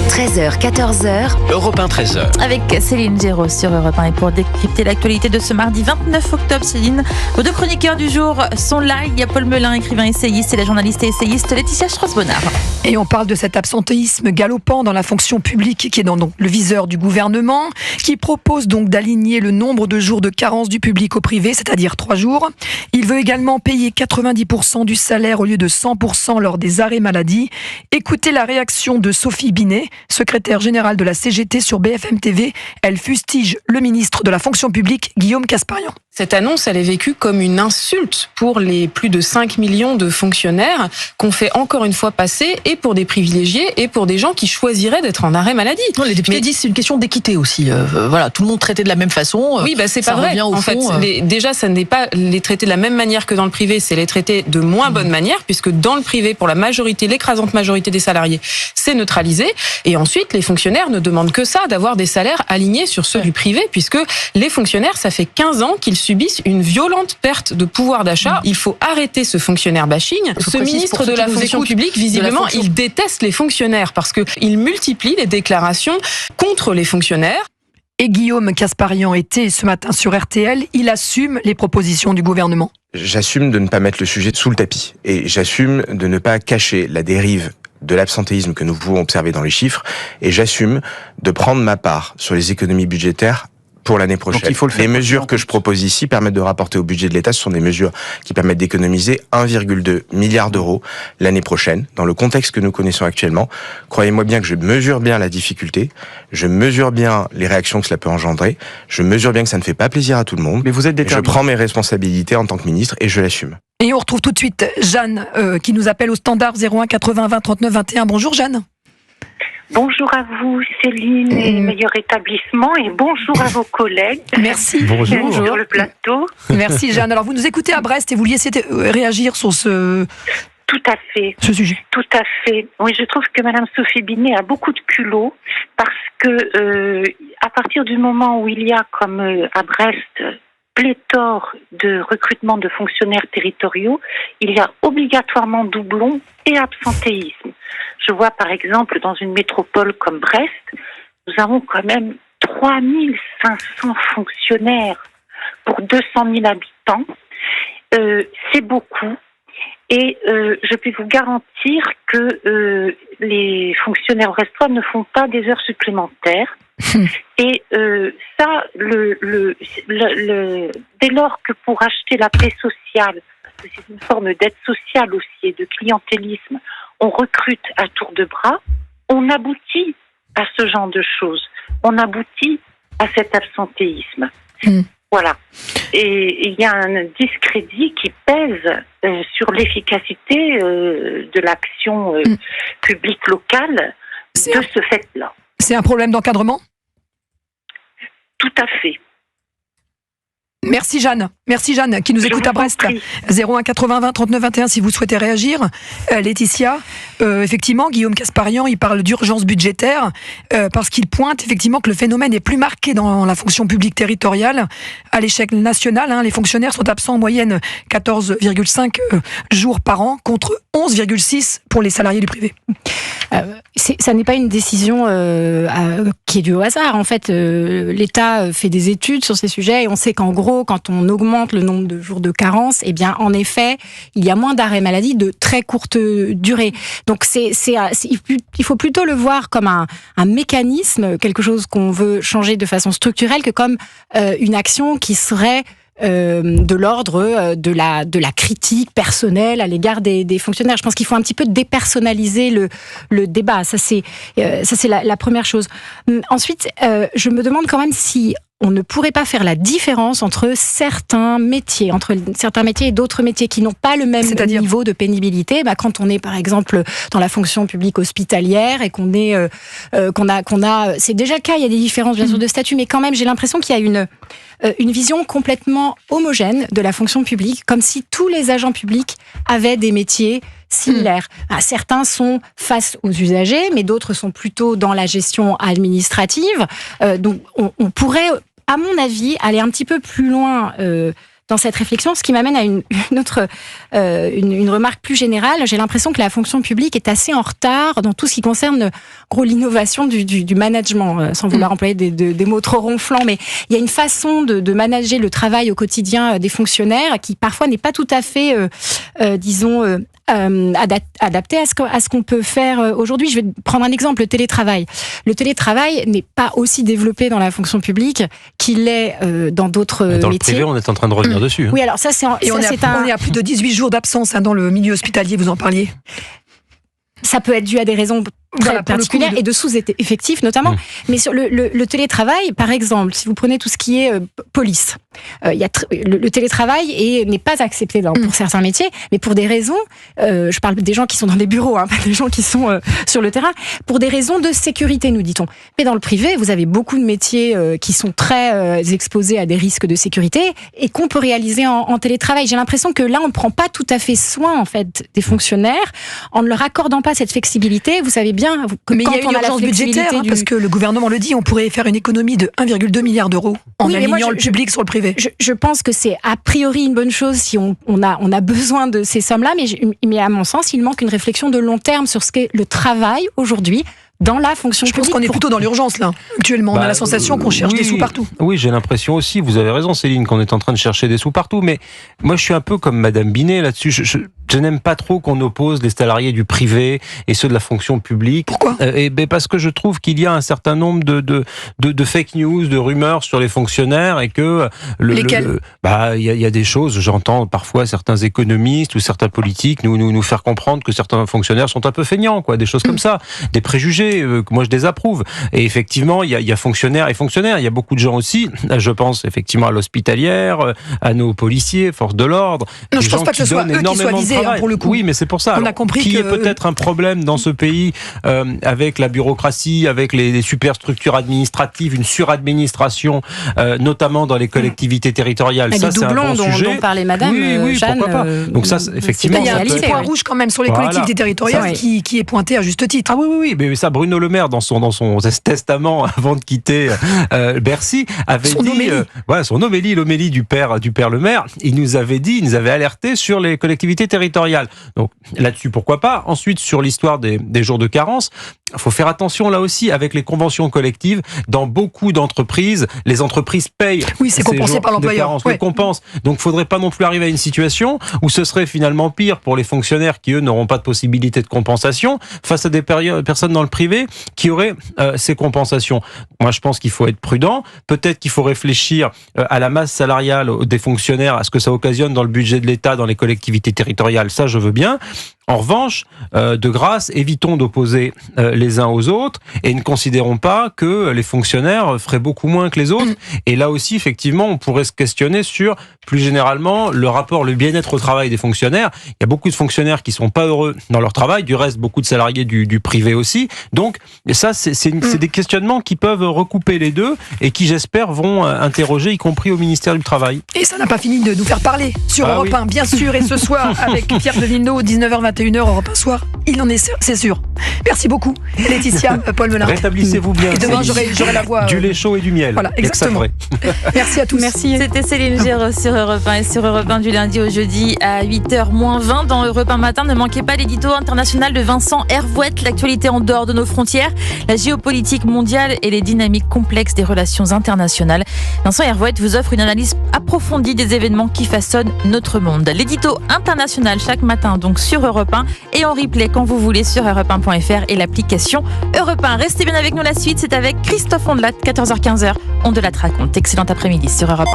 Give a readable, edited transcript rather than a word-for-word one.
13h, 14h. Europe 1, 13h. Avec Céline Géraud sur Europe 1. Et pour décrypter l'actualité de ce mardi 29 octobre, Céline, vos deux chroniqueurs du jour sont là. Il y a Paul Melun, écrivain essayiste, et la journaliste et essayiste Laetitia Strauss-Bonnard. Et on parle de cet absentéisme galopant dans la fonction publique qui est dans le viseur du gouvernement, qui propose donc d'aligner le nombre de jours de carence du public au privé, c'est-à-dire 3 jours. Il veut également payer 90% du salaire au lieu de 100% lors des arrêts maladie. Écoutez la réaction de Sophie Binet, secrétaire générale de la CGT sur BFM TV. Elle fustige le ministre de la fonction publique, Guillaume Casparian. Cette annonce, elle est vécue comme une insulte pour les plus de 5 millions de fonctionnaires qu'on fait encore une fois passer, et pour des privilégiés et pour des gens qui choisiraient d'être en arrêt maladie. Non, les députés disent que c'est une question d'équité aussi. Voilà, tout le monde traité de la même façon. Oui, c'est pas vrai. En fait, déjà, ça n'est pas les traiter de la même manière que dans le privé, c'est les traiter de moins bonne manière, puisque dans le privé, pour la majorité, l'écrasante majorité des salariés, c'est neutralisé. Et ensuite, les fonctionnaires ne demandent que ça, d'avoir des salaires alignés sur ceux du privé, puisque les fonctionnaires, ça fait 15 ans qu'ils subissent une violente perte de pouvoir d'achat. Il faut arrêter ce fonctionnaire bashing. Ce ministre de la fonction publique, visiblement, il déteste les fonctionnaires parce qu'il multiplie les déclarations contre les fonctionnaires. Et Guillaume Casparian était ce matin sur RTL. Il assume les propositions du gouvernement. J'assume de ne pas mettre le sujet sous le tapis. Et j'assume de ne pas cacher la dérive de l'absentéisme que nous pouvons observer dans les chiffres. Et j'assume de prendre ma part sur les économies budgétaires pour l'année prochaine. Donc, il faut le faire. Les mesures que je propose ici permettent de rapporter au budget de l'État. Ce sont des mesures qui permettent d'économiser 1,2 milliard d'euros l'année prochaine. Dans le contexte que nous connaissons actuellement, croyez-moi bien que je mesure bien la difficulté, je mesure bien les réactions que cela peut engendrer, je mesure bien que ça ne fait pas plaisir à tout le monde. Mais vous êtes déterminé. Je prends mes responsabilités en tant que ministre et je l'assume. Et on retrouve tout de suite Jeanne qui nous appelle au standard 01 80 20 39 21. Bonjour Jeanne. Bonjour à vous Céline et meilleur établissement, et bonjour à vos collègues. Merci. Bonjour. Sur le plateau. Merci Jeanne. Alors vous nous écoutez à Brest et vous vouliez réagir sur ce sujet. Tout à fait. Oui, je trouve que Madame Sophie Binet a beaucoup de culot parce que à partir du moment où il y a comme à Brest pléthore de recrutement de fonctionnaires territoriaux, il y a obligatoirement doublons et absentéisme. Je vois par exemple dans une métropole comme Brest, nous avons quand même 3500 fonctionnaires pour 200 000 habitants. C'est beaucoup. Et je peux vous garantir que les fonctionnaires brestois ne font pas des heures supplémentaires. Et ça, dès lors que pour acheter la paix sociale, parce que c'est une forme d'aide sociale aussi et de clientélisme, on recrute à tour de bras, on aboutit à ce genre de choses. On aboutit à cet absentéisme. Voilà. Et il y a un discrédit qui pèse sur l'efficacité de l'action publique locale de ce fait-là. C'est un problème d'encadrement ? Tout à fait. Merci Jeanne qui nous écoute à Brest. 01 80 20 39 21 si vous souhaitez réagir. Laetitia, effectivement, Guillaume Casparian, il parle d'urgence budgétaire parce qu'il pointe effectivement que le phénomène est plus marqué dans la fonction publique territoriale. À l'échelle nationale, les fonctionnaires sont absents en moyenne 14,5 jours par an contre 11,6 pour les salariés du privé. Ça n'est pas une décision qui est due au hasard. En fait, l'État fait des études sur ces sujets et on sait qu'en gros, quand on augmente le nombre de jours de carence, eh bien, en effet, il y a moins d'arrêts maladie de très courte durée. Donc, il faut plutôt le voir comme un mécanisme, quelque chose qu'on veut changer de façon structurelle, que comme une action qui serait de l'ordre de la critique personnelle à l'égard des fonctionnaires. Je pense qu'il faut un petit peu dépersonnaliser le débat. Ça c'est la première chose. Ensuite, je me demande quand même si on ne pourrait pas faire la différence entre certains métiers et d'autres métiers qui n'ont pas le même niveau de pénibilité. Quand on est par exemple dans la fonction publique hospitalière et qu'on a, c'est déjà le cas, il y a des différences bien sûr de statut, mais quand même j'ai l'impression qu'il y a une vision complètement homogène de la fonction publique, comme si tous les agents publics avaient des métiers similaires. Certains sont face aux usagers, mais d'autres sont plutôt dans la gestion administrative. Donc on pourrait, à mon avis, aller un petit peu plus loin dans cette réflexion, ce qui m'amène à une remarque plus générale. J'ai l'impression que la fonction publique est assez en retard dans tout ce qui concerne l'innovation du management, sans vouloir employer des mots trop ronflants, mais il y a une façon de manager le travail au quotidien des fonctionnaires qui parfois n'est pas tout à fait, adapté à ce qu'on peut faire aujourd'hui. Je vais prendre un exemple, le télétravail. Le télétravail n'est pas aussi développé dans la fonction publique qu'il l'est dans d'autres métiers. Dans le privé, on est en train de revenir dessus. Oui, alors ça, on est à plus de 18 jours d'absence dans le milieu hospitalier, vous en parliez. Ça peut être dû à des raisons très particulières et de sous-effectifs notamment. Mais sur le télétravail, par exemple, si vous prenez tout ce qui est police, le télétravail n'est pas accepté pour certains métiers, mais pour des raisons, je parle des gens qui sont dans les bureaux, pas des gens qui sont sur le terrain, pour des raisons de sécurité, nous dit-on. Mais dans le privé, vous avez beaucoup de métiers qui sont très exposés à des risques de sécurité et qu'on peut réaliser en télétravail. J'ai l'impression que là, on ne prend pas tout à fait soin en fait des fonctionnaires en ne leur accordant pas cette flexibilité. Vous savez bien que mais il y a une urgence budgétaire, parce que le gouvernement le dit, on pourrait faire une économie de 1,2 milliard d'euros en alignant le public sur le privé. Je pense que c'est a priori une bonne chose si on a besoin de ces sommes-là, mais à mon sens, il manque une réflexion de long terme sur ce qu'est le travail aujourd'hui dans la fonction publique. Je pense qu'on est plutôt dans l'urgence là. Actuellement, on a la sensation qu'on cherche des sous partout. Oui, j'ai l'impression aussi, vous avez raison Céline, qu'on est en train de chercher des sous partout, mais moi je suis un peu comme Madame Binet là-dessus. Je n'aime pas trop qu'on oppose les salariés du privé et ceux de la fonction publique. Pourquoi ? Parce que je trouve qu'il y a un certain nombre de fake news, de rumeurs sur les fonctionnaires et que lesquels ? Il y a des choses, j'entends parfois certains économistes ou certains politiques nous faire comprendre que certains fonctionnaires sont un peu feignants, quoi, des choses comme ça, des préjugés que moi je désapprouve. Et effectivement, il y a fonctionnaires et fonctionnaires. Il y a beaucoup de gens aussi, je pense effectivement à l'hospitalière, à nos policiers, forces de l'ordre. Non, je pense pas que ce soit eux qui soient visés pour le coup. Oui, mais c'est pour ça. On a compris qu'il y ait peut-être un problème dans ce pays avec la bureaucratie, avec les superstructures administratives, une suradministration, notamment dans les collectivités territoriales. Ça, c'est un bon sujet. Dont parlait Madame Jeanne. Pourquoi pas. Donc ça, effectivement, il y a un petit point rouge quand même sur les collectivités territoriales qui est pointé à juste titre. Ah oui, mais ça, Bruno Le Maire, dans son testament avant de quitter Bercy, avait son homélie, l'homélie du père Le Maire, il nous avait alerté sur les collectivités territoriales. Donc là-dessus, pourquoi pas. Ensuite, sur l'histoire des jours de carence, il faut faire attention là aussi avec les conventions collectives. Dans beaucoup d'entreprises, les entreprises payent. Oui, c'est compensé par l'employeur. Le compense. Donc, il ne faudrait pas non plus arriver à une situation où ce serait finalement pire pour les fonctionnaires qui, eux, n'auront pas de possibilité de compensation face à des personnes dans le privé qui auraient ces compensations. Moi, je pense qu'il faut être prudent. Peut-être qu'il faut réfléchir à la masse salariale des fonctionnaires, à ce que ça occasionne dans le budget de l'État, dans les collectivités territoriales. Ça, je veux bien. En revanche, de grâce, évitons d'opposer les uns aux autres et ne considérons pas que les fonctionnaires feraient beaucoup moins que les autres. Et là aussi, effectivement, on pourrait se questionner sur, plus généralement, le bien-être au travail des fonctionnaires. Il y a beaucoup de fonctionnaires qui sont pas heureux dans leur travail, du reste, beaucoup de salariés du privé aussi. Donc, ça, c'est des questionnements qui peuvent recouper les deux et qui, j'espère, vont interroger, y compris au ministère du Travail. Et ça n'a pas fini de nous faire parler sur Europe 1, bien sûr, et ce soir, avec Pierre Devillenot, 19h21, Europe 1 soir, il en est, c'est sûr. Merci beaucoup, Laetitia Paul-Melun. Rétablissez-vous bien. Et demain, j'aurai la voix. Du lait chaud et du miel. Voilà, exactement. Merci à tous. Merci. C'était Céline Géraud sur Europe 1 et sur Europe 1 du lundi au jeudi à 8h-20 dans Europe 1 matin. Ne manquez pas l'édito international de Vincent Hervouette, l'actualité en dehors de nos frontières, la géopolitique mondiale et les dynamiques complexes des relations internationales. Vincent Hervouette vous offre une analyse approfondie des événements qui façonnent notre monde. L'édito international chaque matin donc sur Europe 1 et en replay quand vous voulez sur europe1.fr et l'application Europe 1. Restez bien avec nous, la suite c'est avec Christophe Ondelat, 14h-15h. On de la raconte. Excellent après-midi sur Europe 1.